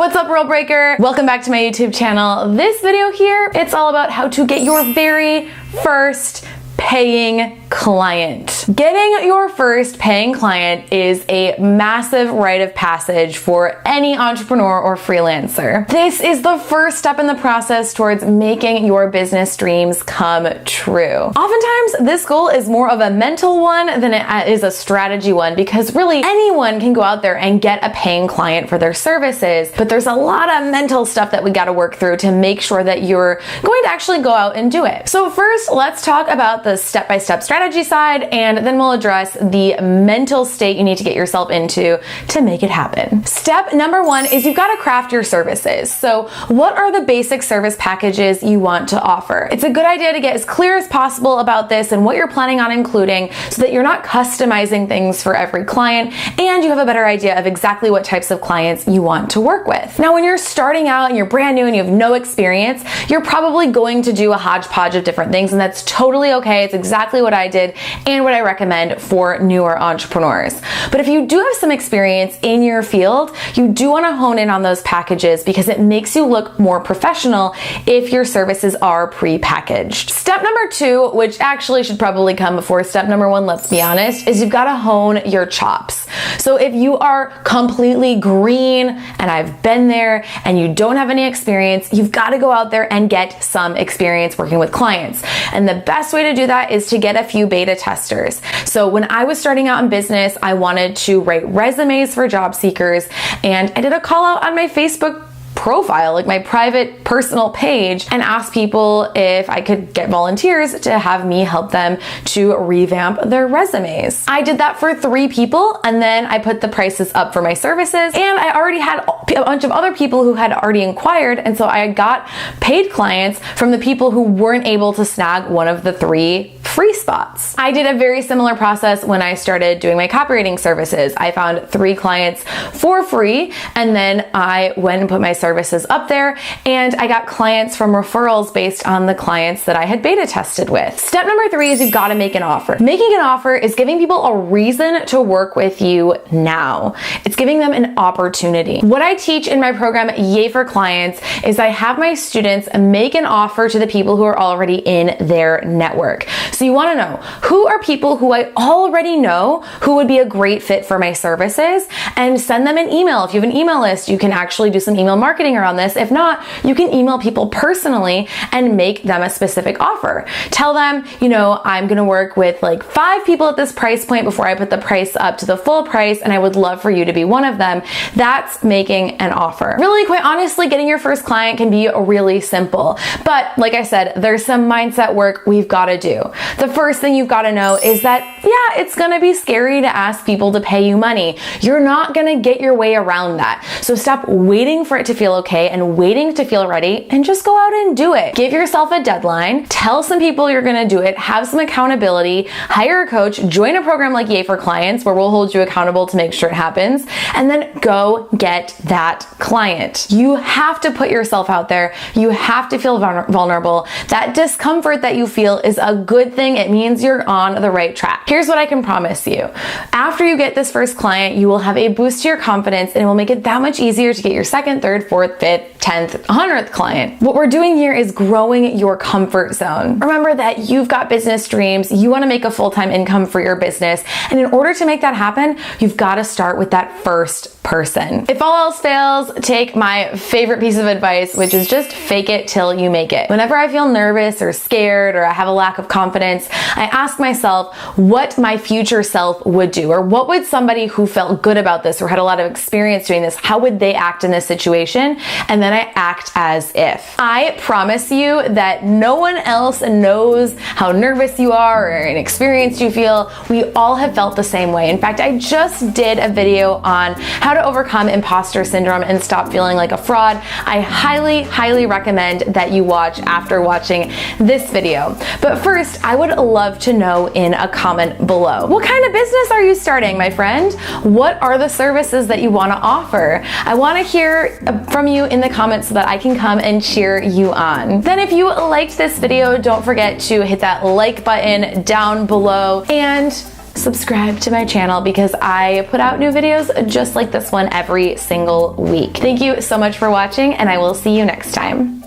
What's up, Rule Breaker? Welcome back to my YouTube channel. This video here, it's all about how to get your very first paying client. Getting your first paying client is a massive rite of passage for any entrepreneur or freelancer. This is the first step in the process towards making your business dreams come true. Oftentimes, this goal is more of a mental one than it is a strategy one, because really anyone can go out there and get a paying client for their services, but there's a lot of mental stuff that we got to work through to make sure that you're going to actually go out and do it. So first, let's talk about the step-by-step strategy side, and then we'll address the mental state you need to get yourself into to make it happen. Step number one is you've got to craft your services. So what are the basic service packages you want to offer? It's a good idea to get as clear as possible about this and what you're planning on including so that you're not customizing things for every client and you have a better idea of exactly what types of clients you want to work with. Now, when you're starting out and you're brand new and you have no experience, you're probably going to do a hodgepodge of different things, and that's totally okay. It's exactly what I did and what I recommend for newer entrepreneurs. But if you do have some experience in your field, you do want to hone in on those packages because it makes you look more professional if your services are pre-packaged. Step number two, which actually should probably come before step number one, let's be honest, is you've got to hone your chops. So if you are completely green, and I've been there, and you don't have any experience, you've got to go out there and get some experience working with clients. And the best way to do that is to get a few beta testers. So when I was starting out in business, I wanted to write resumes for job seekers, and I did a call out on my Facebook profile, like my private personal page, and ask people if I could get volunteers to have me help them to revamp their resumes. I did that for 3 people, and then I put the prices up for my services, and I already had a bunch of other people who had already inquired, and so I got paid clients from the people who weren't able to snag one of the 3 free spots. I did a very similar process when I started doing my copywriting services. I found 3 clients for free, and then I went and put my services up there, and I got clients from referrals based on the clients that I had beta tested with. Step number 3 is you've got to make an offer. Making an offer is giving people a reason to work with you now. It's giving them an opportunity. What I teach in my program, Yay for Clients, is I have my students make an offer to the people who are already in their network. So you want to know, who are people who I already know who would be a great fit for my services, and send them an email. If you have an email list, you can actually do some email marketing around this. If not, you can email people personally and make them a specific offer. Tell them, I'm going to work with like 5 people at this price point before I put the price up to the full price, and I would love for you to be one of them. That's making an offer. Really, quite honestly, getting your first client can be really simple. But like I said, there's some mindset work we've got to do. The first thing you've got to know is that, it's going to be scary to ask people to pay you money. You're not going to get your way around that. So stop waiting for it to feel okay and waiting to feel ready, and just go out and do it. Give yourself a deadline. Tell some people you're going to do it. Have some accountability. Hire a coach. Join a program like Yay for Clients, where we'll hold you accountable to make sure it happens. And then go get that client. You have to put yourself out there. You have to feel vulnerable. That discomfort that you feel is a good thing. It means you're on the right track. Here's what I can promise you. After you get this first client, you will have a boost to your confidence, and it will make it that much easier to get your 2nd, 3rd, 4th, 5th, 10th, 100th client. What we're doing here is growing your comfort zone. Remember that you've got business dreams. You want to make a full-time income for your business. And in order to make that happen, you've got to start with that first person. If all else fails, take my favorite piece of advice, which is just fake it till you make it. Whenever I feel nervous or scared or I have a lack of confidence, I ask myself what my future self would do, or what would somebody who felt good about this or had a lot of experience doing this, how would they act in this situation? And then I act as if. I promise you that no one else knows how nervous you are or inexperienced you feel. We all have felt the same way. In fact, I just did a video on how to overcome imposter syndrome and stop feeling like a fraud. I highly, highly recommend that you watch after watching this video. But first, I would love to know in a comment below, what kind of business are you starting, my friend? What are the services that you want to offer? I want to hear from you in the comments so that I can come and cheer you on. Then if you liked this video, don't forget to hit that like button down below and subscribe to my channel because I put out new videos just like this one every single week. Thank you so much for watching, and I will see you next time.